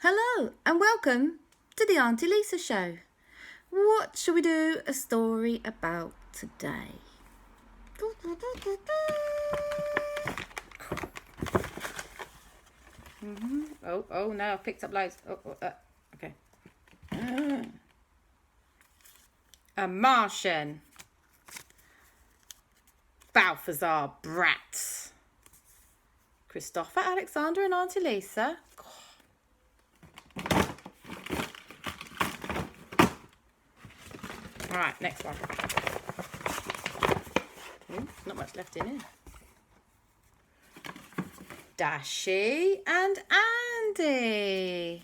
Hello and welcome to the Aunty Lisa show. What shall we do a story about today? Oh no, I've picked up loads. Okay. A Martian. Balthazar, Brat. Kristoffer, Aleksander and Aunty Lisa. All right, next one. Not much left in here. Dashi and Andy.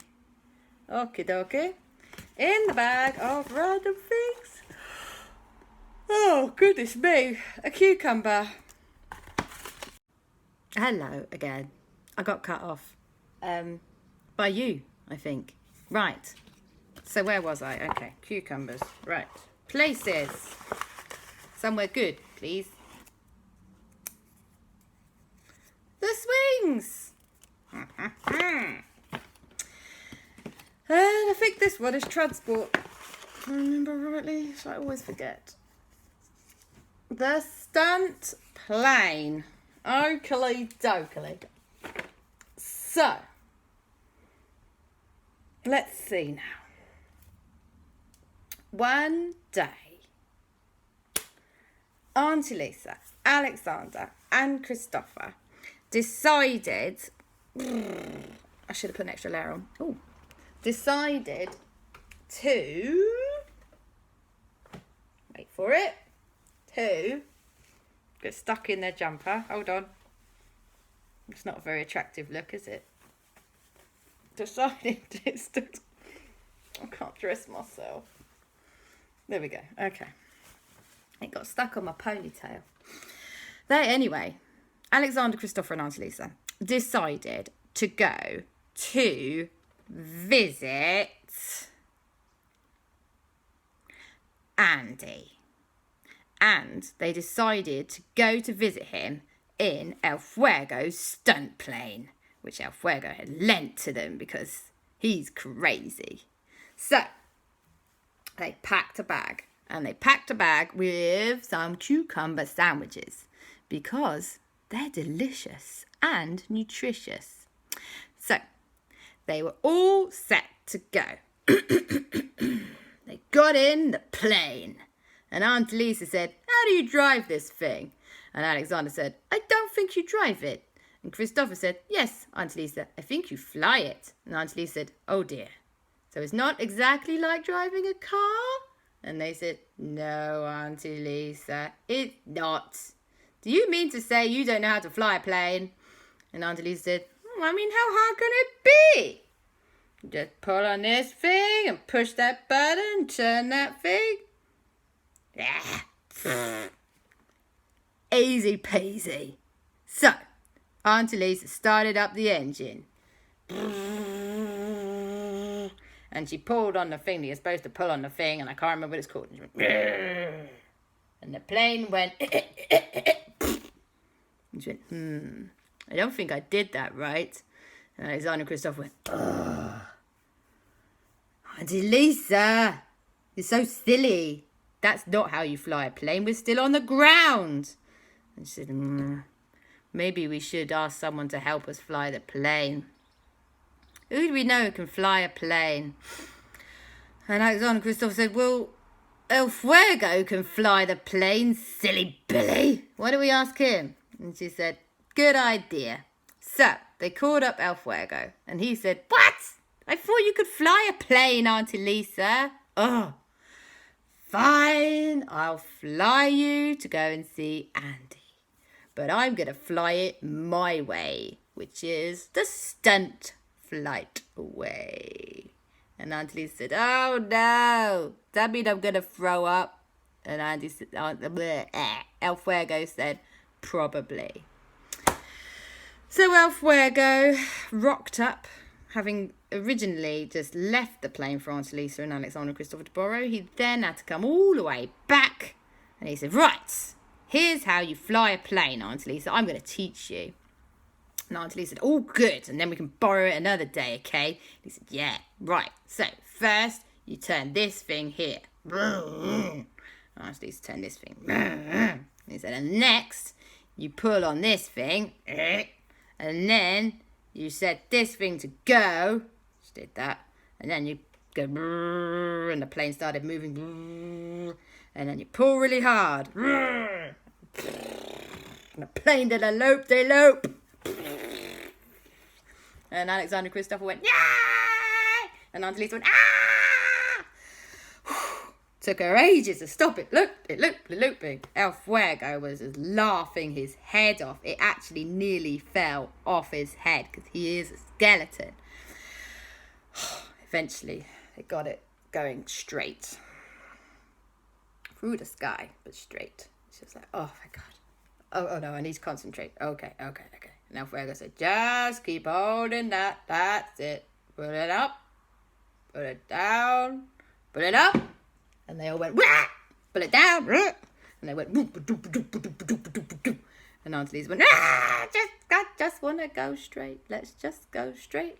Okie dokie. In the bag of random things. Oh, goodness me. A cucumber. Hello again. I got cut off. By you, I think. Right. So where was I? Okay, cucumbers. Right. Places. Somewhere good, please. The swings. And I think this one is transport. If I remember rightly, so I always forget. The stunt plane. Oakley dokley. So, let's see now. One day, Aunty Lisa, Aleksander and Kristoffer decided, I should have put an extra layer on. Oh, decided to, wait for it, to get stuck in their jumper. Hold on. It's not a very attractive look, is it? Decided to, I can't dress myself. There we go. Okay. It got stuck on my ponytail. Anyway, Aleksander, Kristoffer and Aunty Lisa decided to go to visit Andy. And they decided to go to visit him in El Fuego's stunt plane, which El Fuego had lent to them because he's crazy. So, they packed a bag, and they packed a bag with some cucumber sandwiches because they're delicious and nutritious. So, they were all set to go. They got in the plane, and Aunty Lisa said, "How do you drive this thing?" And Aleksander said, "I don't think you drive it." And Kristoffer said, "Yes, Aunty Lisa, I think you fly it." And Aunty Lisa said, "Oh dear. So it's not exactly like driving a car?" And they said, "No, Aunty Lisa, it's not. Do you mean to say you don't know how to fly a plane?" And Aunty Lisa said, "I mean, how hard can it be? Just pull on this thing and push that button, turn that thing. Easy peasy." So, Aunty Lisa started up the engine. And she pulled on the thing that you're supposed to pull on the thing, and I can't remember what it's called. And, and the plane went. And she went, I don't think I did that right. And Aleksander and Kristoffer went, Aunty Lisa, you're so silly. That's not how you fly a plane. We're still on the ground. And she said, maybe we should ask someone to help us fly the plane. Who do we know who can fly a plane? And Aleksander and Kristoffer said, well, El Fuego can fly the plane, silly Billy. Why don't we ask him? And she said, good idea. So they called up El Fuego, and he said, what? I thought you could fly a plane, Aunty Lisa. Oh, fine, I'll fly you to go and see Andy. But I'm going to fly it my way, which is the stunt flight way. And Aunty Lisa said, oh no, does that mean I'm going to throw up? And Andy said, El Fuego said, probably. So El Fuego rocked up, having originally just left the plane for Aunty Lisa and Aleksander and Kristoffer to borrow. He then had to come all the way back, and he said, right, here's how you fly a plane, Aunty Lisa. I'm going to teach you. And Aunty Lisa said, all good, and then we can borrow it another day, okay? He said, yeah, right. So, first, you turn this thing here. Aunty Lisa turned this thing. He said, and next, you pull on this thing. And then, you set this thing to go. She did that. And then you go, and the plane started moving. And then you pull really hard. And the plane did a lope-de-lope. And Aleksander and Kristoffer went, yay! And Aunty Lisa went, ah! Took her ages to stop it. Looping. El Fuego was just laughing his head off. It actually nearly fell off his head because he is a skeleton. Eventually, they got it going straight. Through the sky, but straight. She was like, oh my God. Oh no, I need to concentrate. Okay. And El Fuego said, just keep holding that. That's it. Put it up. Put it down. Put it up. And they all went, wah! Put it down. And they went, and Aunty Lisa went, I just want to go straight. Let's just go straight.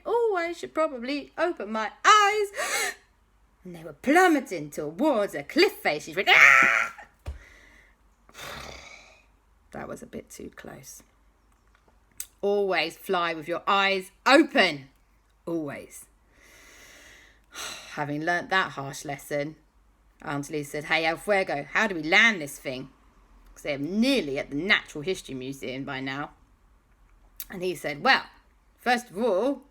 Oh, I should probably open my eyes. And they were plummeting towards a cliff face. She went, ah! That was a bit too close. Always fly with your eyes open. Always. Having learnt that harsh lesson, Aunty Lisa said, hey, El Fuego, how do we land this thing? Because they're nearly at the Natural History Museum by now. And he said, well, first of all,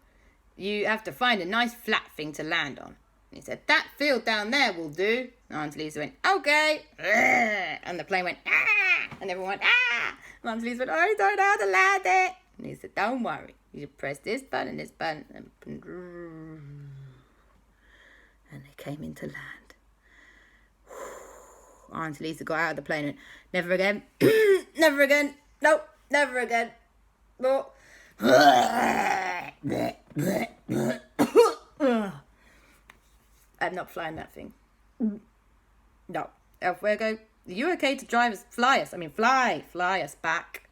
you have to find a nice flat thing to land on. And he said, that field down there will do. And Aunty Lisa went, okay. And the plane went, ah. And everyone went, ah. And Aunty Lisa went, I don't know how to land it. And he said, don't worry. You should press this button and this button. And they came into land. Aunty Lisa got out of the plane and never again. Never again. Nope. Never again. No. I'm not flying that thing. No. El Fuego, are you okay to fly us back?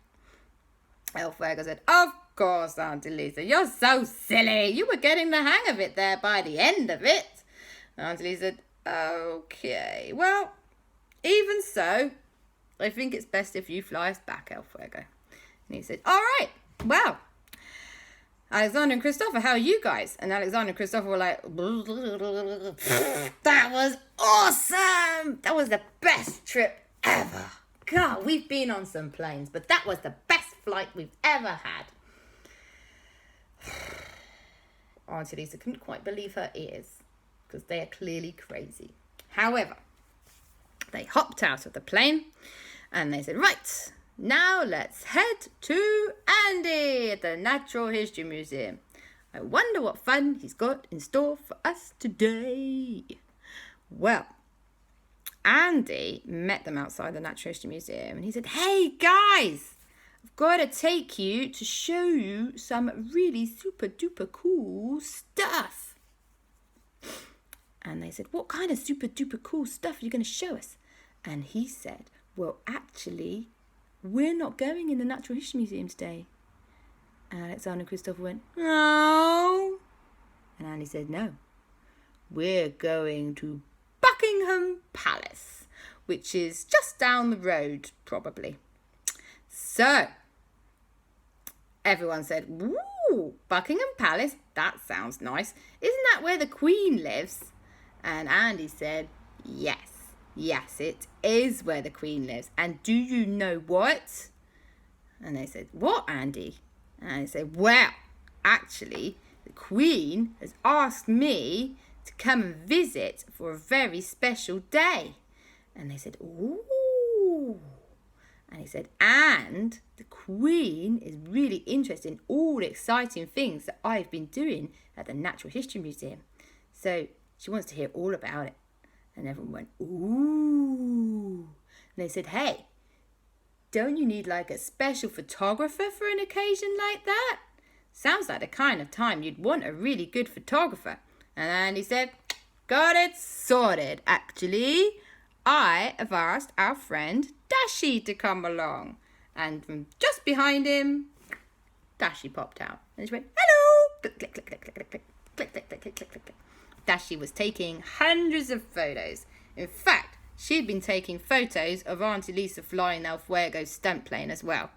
El Fuego said, of course, Aunty Lisa. You're so silly. You were getting the hang of it there by the end of it. Aunty Lisa said, okay. Well, even so, I think it's best if you fly us back, El Fuego. And he said, all right. Well, Aleksander and Kristoffer, how are you guys? And Aleksander and Kristoffer were like, that was awesome. That was the best trip ever. God, we've been on some planes, but that was the best flight we've ever had. Aunty Lisa couldn't quite believe her ears because they are clearly crazy. However, they hopped out of the plane and they said, right, now let's head to Andy at the Natural History Museum. I wonder what fun he's got in store for us today. Well, Andy met them outside the Natural History Museum and he said, hey guys, I've got to take you to show you some really super duper cool stuff. And they said, what kind of super duper cool stuff are you going to show us? And he said, well, actually, we're not going in the Natural History Museum today. And Aleksander and Kristoffer went, no. And Andy said, no. We're going to Buckingham Palace, which is just down the road, probably. So, everyone said, ooh, Buckingham Palace, that sounds nice. Isn't that where the Queen lives? And Andy said, yes, it is where the Queen lives. And do you know what? And they said, what, Andy? And I said, well, actually, the Queen has asked me to come and visit for a very special day. And they said, ooh. And he said, and the Queen is really interested in all the exciting things that I've been doing at the Natural History Museum. So she wants to hear all about it. And everyone went, ooh. And they said, hey, don't you need like a special photographer for an occasion like that? Sounds like the kind of time you'd want a really good photographer. And he said, got it sorted, actually. I have asked our friend Dashi to come along. And from just behind him, Dashi popped out. And she went, hello! Click, click, click, click, click, click, click, click, click, click, click, click, click. Dashi was taking hundreds of photos. In fact, she'd been taking photos of Aunty Lisa flying El Fuego stunt plane as well,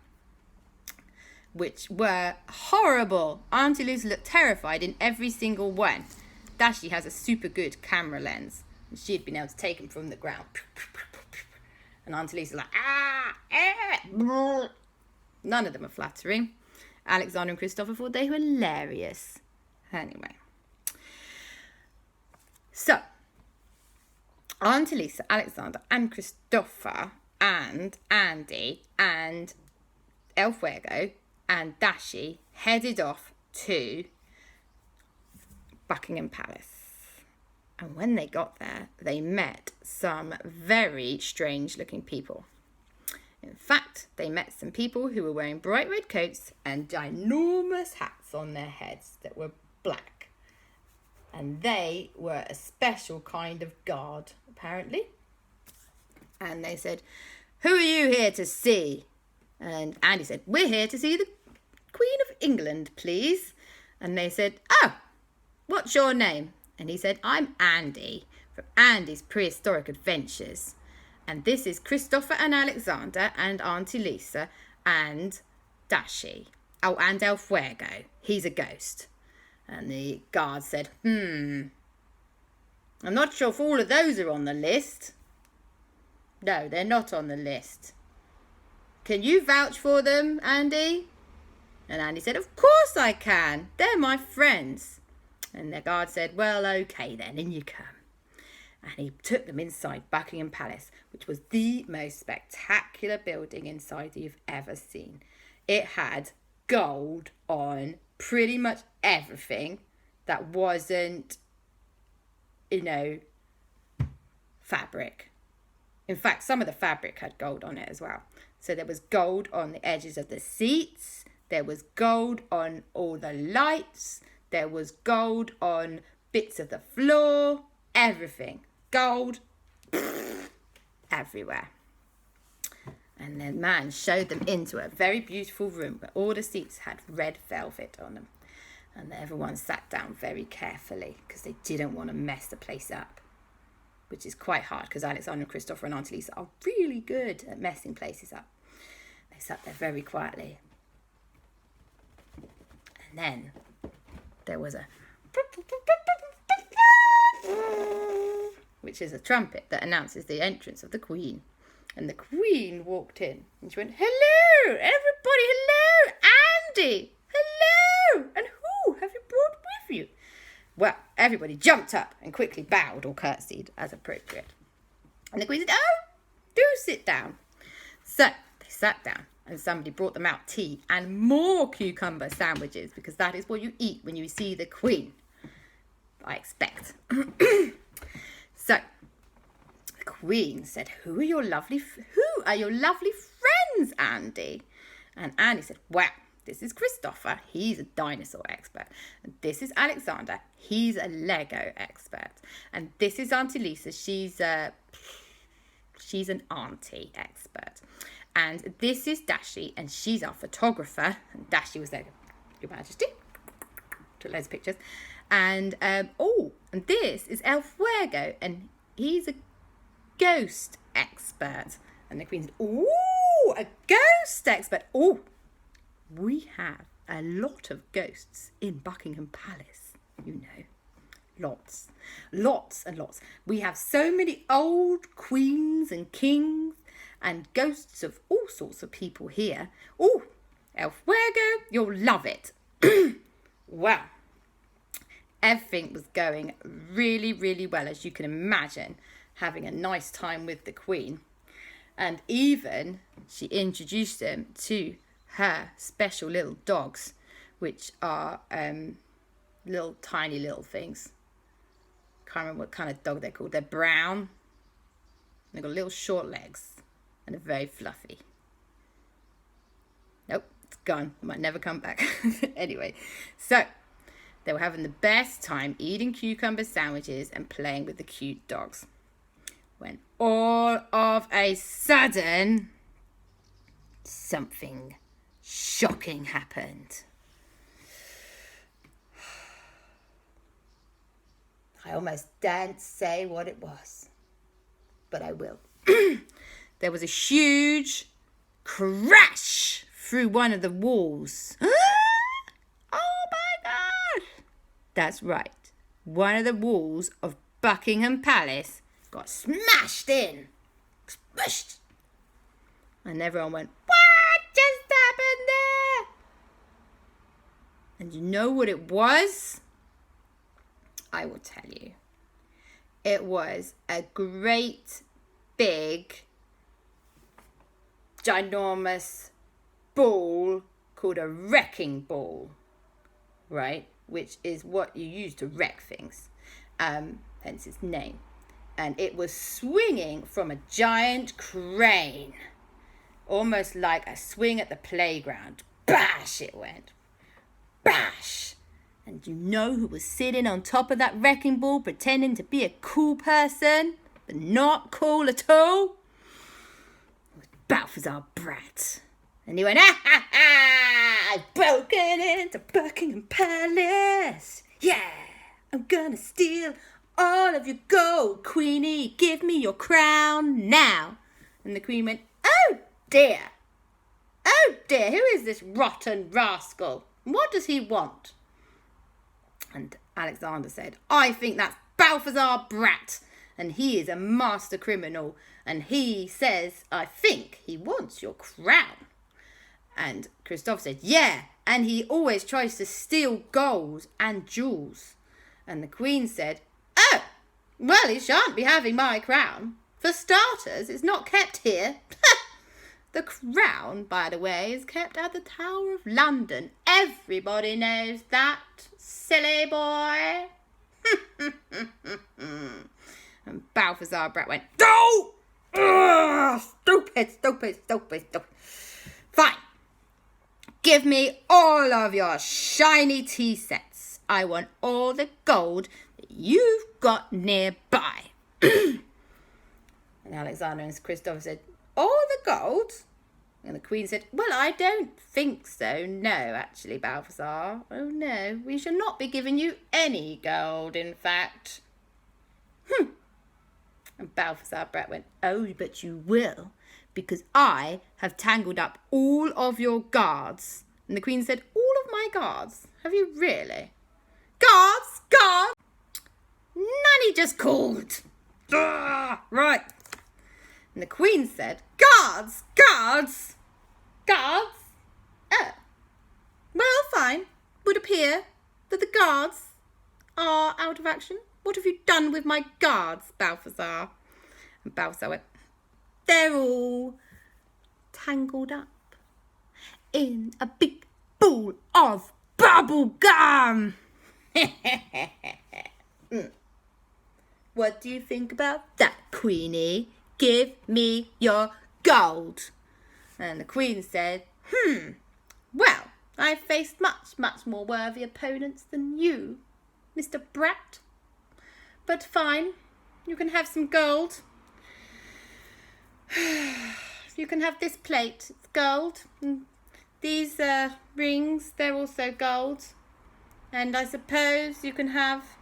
which were horrible. Aunty Lisa looked terrified in every single one. Dashi has a super good camera lens, and she'd been able to take them from the ground. And Aunty Lisa's like, none of them are flattering. Aleksander and Kristoffer thought they were hilarious. Anyway. So, Aunty Lisa, Aleksander and Kristoffer and Andy and El Fuego and Dashi headed off to Buckingham Palace. And when they got there, they met some very strange looking people. In fact, they met some people who were wearing bright red coats and ginormous hats on their heads that were black. And they were a special kind of guard, apparently. And they said, who are you here to see? And Andy said, we're here to see the Queen of England, please. And they said, oh, what's your name? And he said, I'm Andy, from Andy's Prehistoric Adventures. And this is Kristoffer and Aleksander and Aunty Lisa and Dashi. Oh, and El Fuego. He's a ghost. And the guard said, I'm not sure if all of those are on the list. No, they're not on the list. Can you vouch for them, Andy? And Andy said, of course I can. They're my friends. And the guard said, well, okay then, in you come. And he took them inside Buckingham Palace, which was the most spectacular building inside that you've ever seen. It had gold on pretty much everything that wasn't, fabric. In fact, some of the fabric had gold on it as well. So there was gold on the edges of the seats. There was gold on all the lights. There was gold on bits of the floor. Everything. Gold everywhere. And the man showed them into a very beautiful room where all the seats had red velvet on them. And everyone sat down very carefully because they didn't want to mess the place up, which is quite hard because Aleksander and Kristoffer and Aunty Lisa are really good at messing places up. They sat there very quietly. And then there was a which is a trumpet that announces the entrance of the Queen. And the Queen walked in and she went, hello, everybody, hello, Andy, hello, and who have you brought with you? Well, everybody jumped up and quickly bowed or curtsied as appropriate. And the Queen said, oh, do sit down. So they sat down and somebody brought them out tea and more cucumber sandwiches because that is what you eat when you see the Queen, I expect. So the Queen said, who are your lovely friends, Andy? And Andy said, well, this is Kristoffer, he's a dinosaur expert. And this is Aleksander, he's a Lego expert. And this is Aunty Lisa, she's an auntie expert. And this is Dashi, and she's our photographer. And Dashi was there, Your Majesty. Took loads of pictures. And, and this is El Fuego, and he's a ghost expert. And the Queen said, ooh, a ghost expert. Oh, we have a lot of ghosts in Buckingham Palace, Lots and lots. We have so many old queens and kings and ghosts of all sorts of people here. Oh, El Fuego, you'll love it. Well, everything was going really, really well, as you can imagine, having a nice time with the Queen. And even she introduced them to her special little dogs, which are little tiny little things. Can't remember what kind of dog they're called. They're brown. They've got little short legs and they're very fluffy. Nope, it's gone. It might never come back. Anyway, so they were having the best time eating cucumber sandwiches and playing with the cute dogs, when all of a sudden something shocking happened. I almost daren't say what it was, but I will. There was a huge crash through one of the walls. Oh my God! That's right. One of the walls of Buckingham Palace got smashed in. Smashed. And everyone went, what just happened there? And you know what it was? I will tell you. It was a great big ginormous ball called a wrecking ball, right? Which is what you use to wreck things, hence its name. And it was swinging from a giant crane, almost like a swing at the playground. Bash it went. Bash. And you know who was sitting on top of that wrecking ball pretending to be a cool person, but not cool at all? It was Balthazar Brat. And he went, ah, ha, ha, I've broken into Buckingham Palace. Yeah, I'm gonna steal all of your gold, Queenie. Give me your crown now. And the Queen went, oh dear. Oh dear, who is this rotten rascal? What does he want? And Alexander said, I think that's Balthazar Brat, and he is a master criminal, and he says, I think he wants your crown. And Kristoffer said, yeah, and he always tries to steal gold and jewels. And the Queen said, oh, well, he shan't be having my crown. For starters, it's not kept here. The crown, by the way, is kept at the Tower of London. Everybody knows that, silly boy. And Balthazar Brat went, go! Ugh, stupid. Fine. Give me all of your shiny tea sets. I want all the gold that you've got nearby. And Aleksander and Kristoffer said, all the gold? And the Queen said, well, I don't think so. No, actually, Balthazar. Oh, no, we shall not be giving you any gold, in fact. And Balthazar Brat went, oh, but you will, because I have tangled up all of your guards. And the Queen said, all of my guards? Have you really? Guards? Nanny just called. Right. And the Queen said, guards? Oh. Well, fine. Would appear that the guards are out of action. What have you done with my guards, Balthazar? And Balthazar went, they're all tangled up in a big ball of bubble gum. What do you think about that, Queenie? Give me your gold. And the Queen said, well, I've faced much more worthy opponents than you, Mr. Brat. But fine, you can have some gold. You can have this plate, it's gold. And these rings, they're also gold. And I suppose you can have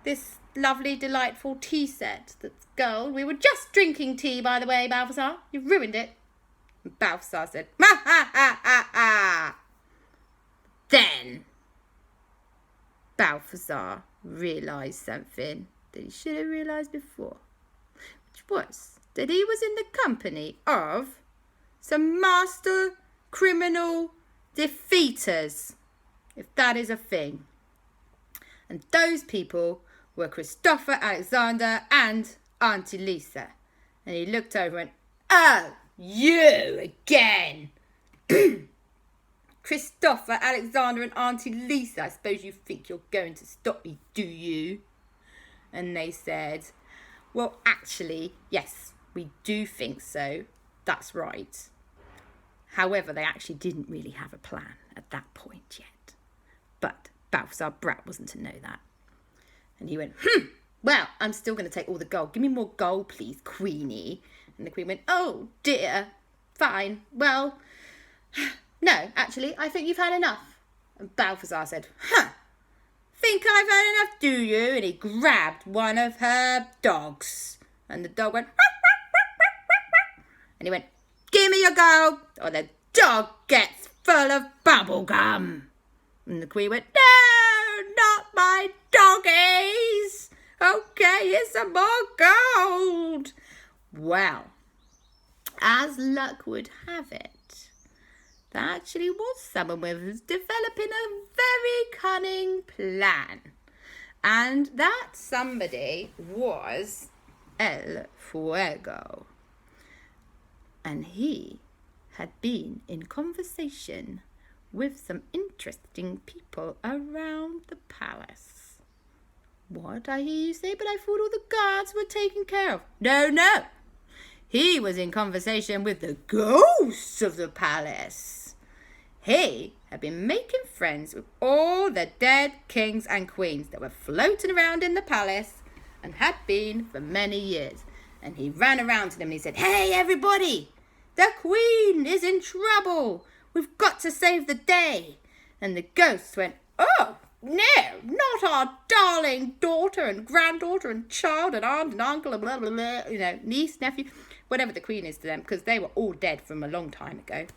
this lovely, delightful tea set that's gold. We were just drinking tea, by the way, Balthazar. You've ruined it. And Balthazar said, ha, ha, ha, ha, ha. Then Balthazar realised something that he should have realised before, which was that he was in the company of some master criminal defeaters, if that is a thing. And those people were Kristoffer, Aleksander, and Aunty Lisa. And he looked over and went, oh, you again. Kristoffer, Aleksander, and Aunty Lisa, I suppose you think you're going to stop me, do you? And they said, well, actually, yes, we do think so. That's right. However, they actually didn't really have a plan at that point yet. But Balthazar Brat wasn't to know that. And he went, well, I'm still going to take all the gold. Give me more gold, please, Queenie. And the Queen went, oh, dear. fine. Well, no, actually, I think you've had enough. And Balthazar said, think I've had enough, do you? And he grabbed one of her dogs. And the dog went, and he went, give me your go, or the dog gets full of bubble gum. And the Queen went, no, not my doggies. Okay, here's some more gold. Well, as luck would have it, there actually was someone who was developing a very cunning plan. And that somebody was El Fuego. And he had been in conversation with some interesting people around the palace. What, I hear you say, but I thought all the guards were taken care of. No. He was in conversation with the ghosts of the palace. He had been making friends with all the dead kings and queens that were floating around in the palace and had been for many years. And he ran around to them and he said, hey, everybody, the Queen is in trouble. We've got to save the day. And the ghosts went, oh, no, not our darling daughter and granddaughter and child and aunt and uncle and blah, blah, blah, niece, nephew, whatever the Queen is to them, because they were all dead from a long time ago.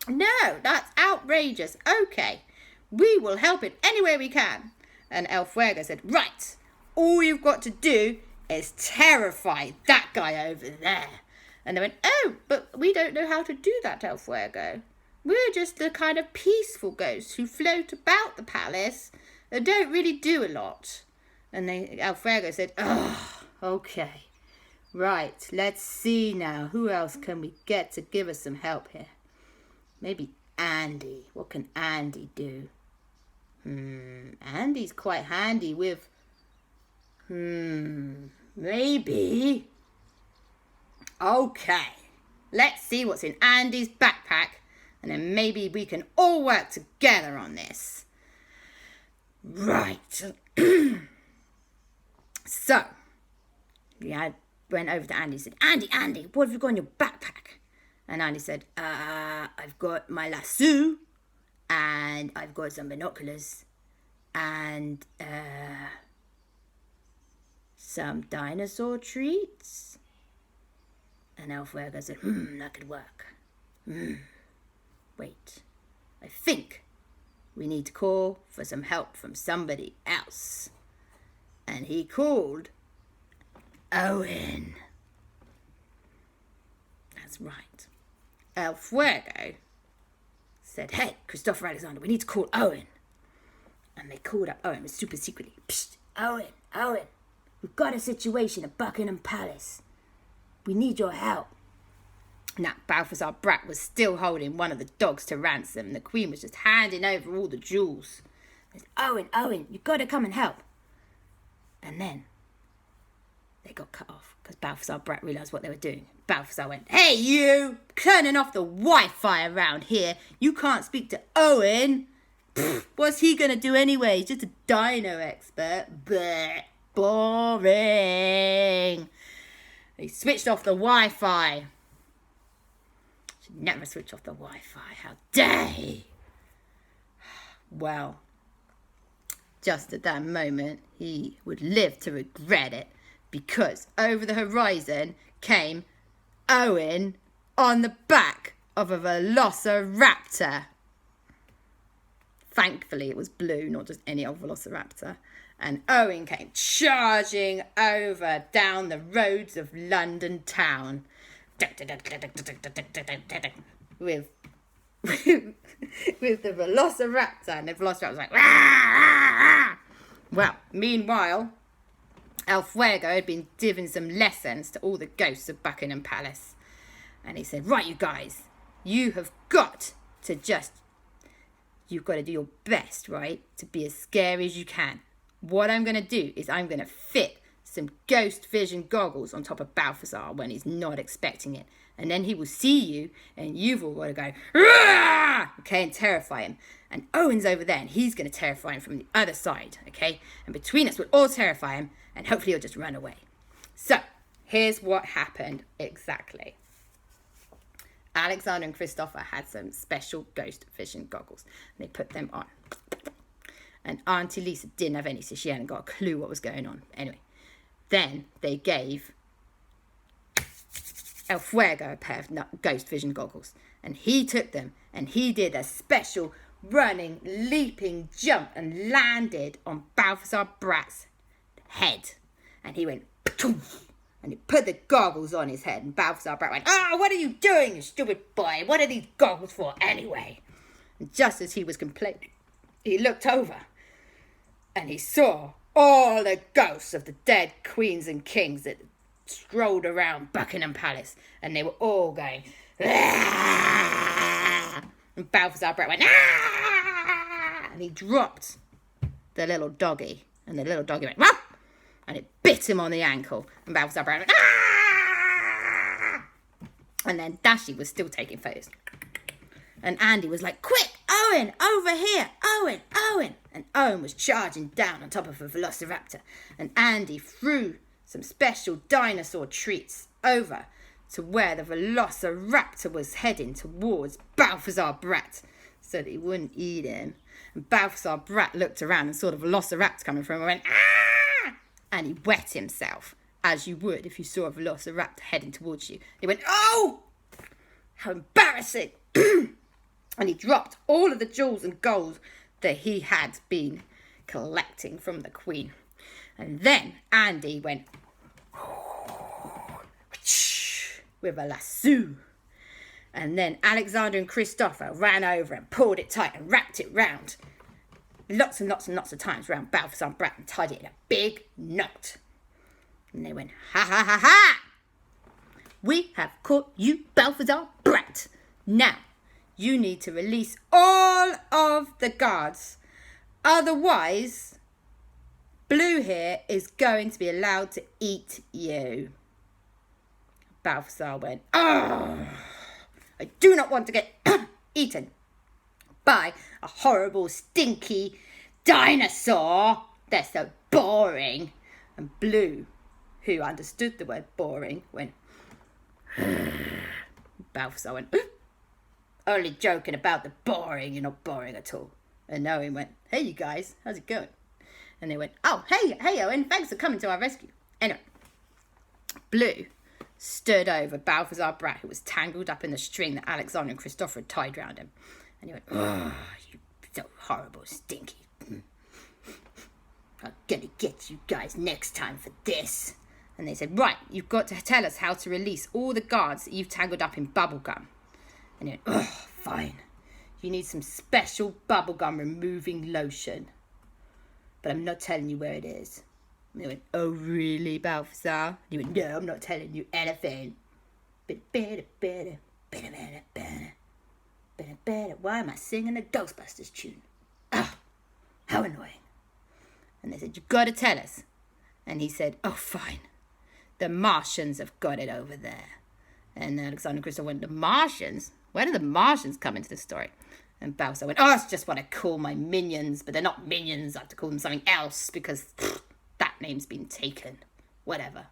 No, that's outrageous. Okay, we will help in any way we can. And El Fuego said, right, all you've got to do is terrify that guy over there. And they went, oh, but we don't know how to do that, El Fuego. We're just the kind of peaceful ghosts who float about the palace and don't really do a lot. And El Fuego said, oh, okay. Right, let's see now. Who else can we get to give us some help here? Maybe Andy. What can Andy do? Andy's quite handy with... maybe... Okay, let's see what's in Andy's backpack, and then maybe we can all work together on this. Right. So, I went over to Andy and said, Andy, what have you got in your backpack? And Andy said, I've got my lasso, and I've got some binoculars, and some dinosaur treats. And El Fuego said, that could work. Wait, I think we need to call for some help from somebody else. And he called Owen. That's right. El Fuego said, hey, Kristoffer, Aleksander, we need to call Owen. And they called up Owen super secretly. Psst, Owen, we've got a situation at Buckingham Palace. We need your help. Now, Balthazar Brat was still holding one of the dogs to ransom. The Queen was just handing over all the jewels. Said, Owen, you've got to come and help. And then they got cut off because Balthazar Brat realised what they were doing. Balthazar went, hey, you, turning off the Wi-Fi around here. You can't speak to Owen. What's he going to do anyway? He's just a dino expert. Blech, boring. He switched off the Wi-Fi. Should never switch off the Wi-Fi. How dare he? Well, just at that moment, he would live to regret it, because over the horizon came Owen on the back of a velociraptor. Thankfully, it was blue, not just any old velociraptor. And Owen came charging over down the roads of London town with the velociraptor. And the velociraptor was like, rah, rah, rah. Well, meanwhile, El Fuego had been giving some lessons to all the ghosts of Buckingham Palace. And he said, right, you guys, you've got to do your best, right, to be as scary as you can. What I'm going to do is I'm going to fit some ghost vision goggles on top of Balthazar when he's not expecting it. And then he will see you and you've all got to go, Rah! Okay, and terrify him. And Owen's over there and he's going to terrify him from the other side, okay? And between us, we'll all terrify him and hopefully he'll just run away. So, here's what happened exactly. Aleksander and Kristoffer had some special ghost vision goggles. And they put them on. And Aunty Lisa didn't have any, so she hadn't got a clue what was going on. Anyway, then they gave El Fuego a pair of ghost vision goggles. And he took them and he did a special running, leaping jump and landed on Balthazar Brat's head. And he went, poof, and he put the goggles on his head. And Balthazar Brat went, "Oh, what are you doing, you stupid boy? What are these goggles for anyway?" And just as he was complaining, he looked over and he saw all the ghosts of the dead queens and kings that strolled around Buckingham Palace. And they were all going, "Ah!" And Balthazar Brat went, "Ah!" And he dropped the little doggy. And the little doggy went, "Wah!" And it bit him on the ankle. And Balthazar Brat went, "Ah!" And then Dashi was still taking photos. And Andy was like, "Quick, Owen, over here, Owen, Owen." And Owen was charging down on top of a velociraptor. And Andy threw some special dinosaur treats over to where the velociraptor was heading towards Balthazar Brat so that he wouldn't eat him. And Balthazar Brat looked around and saw the velociraptor coming from him and went, "Ah!" And he wet himself, as you would if you saw a velociraptor heading towards you. He went, "Oh, how embarrassing." And he dropped all of the jewels and gold that he had been collecting from the Queen. And then Andy went with a lasso. And then Aleksander and Kristoffer ran over and pulled it tight and wrapped it round lots and lots and lots of times round Balthazar Brat and tied it in a big knot. And they went, "Ha ha ha ha! We have caught you, Balthazar Brat. Now, you need to release all of the guards. Otherwise, Blue here is going to be allowed to eat you." Balthazar went, "Oh, I do not want to get eaten by a horrible, stinky dinosaur. They're so boring." And Blue, who understood the word boring, went, Balthazar went, "Only joking about the boring. You're not boring at all." And Owen went, "Hey, you guys, how's it going?" And they went, "Oh, hey, Owen, thanks for coming to our rescue." Anyway, Blue stood over Balthazar Brat, who was tangled up in the string that Aleksander and Kristoffer had tied round him. And he went, "Oh, you so horrible, stinky. I'm gonna get you guys next time for this." And they said, "Right, you've got to tell us how to release all the guards that you've tangled up in bubblegum." And he went, "Oh, fine. You need some special bubblegum removing lotion. But I'm not telling you where it is." And they went, "Oh, really, Balthazar?" And he went, "No, I'm not telling you anything. Why am I singing a Ghostbusters tune? Oh, how annoying." And they said, "You've got to tell us." And he said, "Oh, fine. The Martians have got it over there." And Aleksander and Kristoffer went, "The Martians? Where did the Martians come into the story?" And Balthazar went, "Oh, it's just what I call my minions, but they're not minions. I have to call them something else because that name's been taken. Whatever."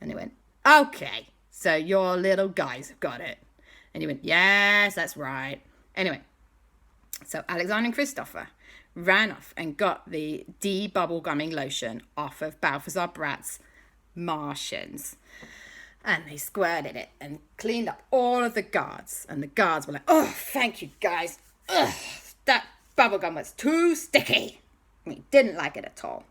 And they went, "Okay, so your little guys have got it." And he went, "Yes, that's right." Anyway, so Aleksander and Kristoffer ran off and got the de-bubblegumming lotion off of Balthazar Brat's Martians. And they squirted it and cleaned up all of the guards. And the guards were like, "Oh, thank you, guys. Ugh, that bubblegum was too sticky." And he didn't like it at all.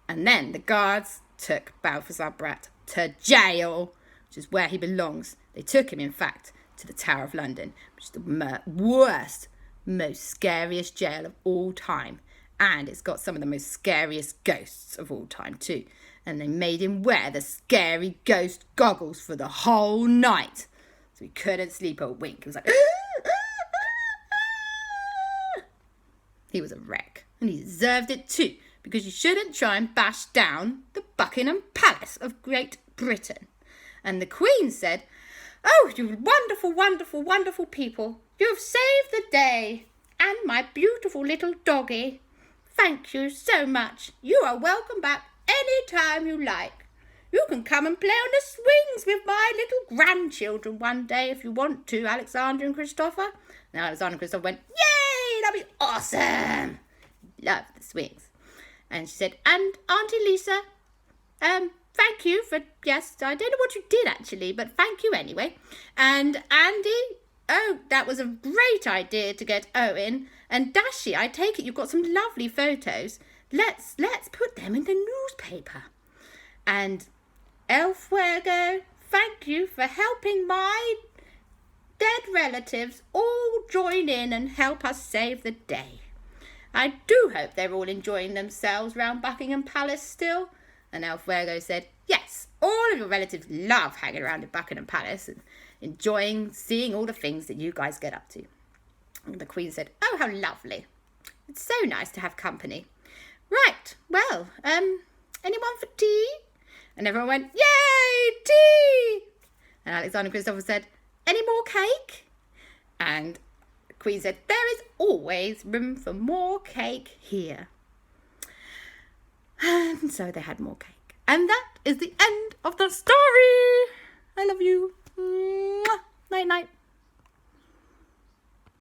And then the guards took Balthazar Brat to jail, which is where he belongs. They took him, in fact, to the Tower of London, which is the worst, most scariest jail of all time. And it's got some of the most scariest ghosts of all time, too. And they made him wear the scary ghost goggles for the whole night. So he couldn't sleep a wink. He was like, he was a wreck. And he deserved it too, because you shouldn't try and bash down the Buckingham Palace of Great Britain. And the Queen said, "Oh, you wonderful, wonderful, wonderful people. You have saved the day. And my beautiful little doggy. Thank you so much. You are welcome back any time you like. You can come and play on the swings with my little grandchildren one day if you want to, Aleksander and Kristoffer. And Aleksander and Kristoffer went, yay, that'd be awesome. Love the swings. And she said, and Aunty Lisa, thank you for, yes, I don't know what you did actually, but thank you anyway. And Andy, oh, that was a great idea to get Owen. And Dashi, I take it you've got some lovely photos. Let's put them in the newspaper. And El Fuego, thank you for helping my dead relatives all join in and help us save the day. I do hope they're all enjoying themselves round Buckingham Palace still. And El Fuego said, yes, all of your relatives love hanging around at Buckingham Palace and enjoying seeing all the things that you guys get up to. And the Queen said, oh, how lovely. It's so nice to have company. Right, well, anyone for tea? And everyone went, yay, tea! And Aleksander and Kristoffer said, any more cake? And the Queen said, there is always room for more cake here. And so they had more cake. And that is the end of the story. I love you. Night, night.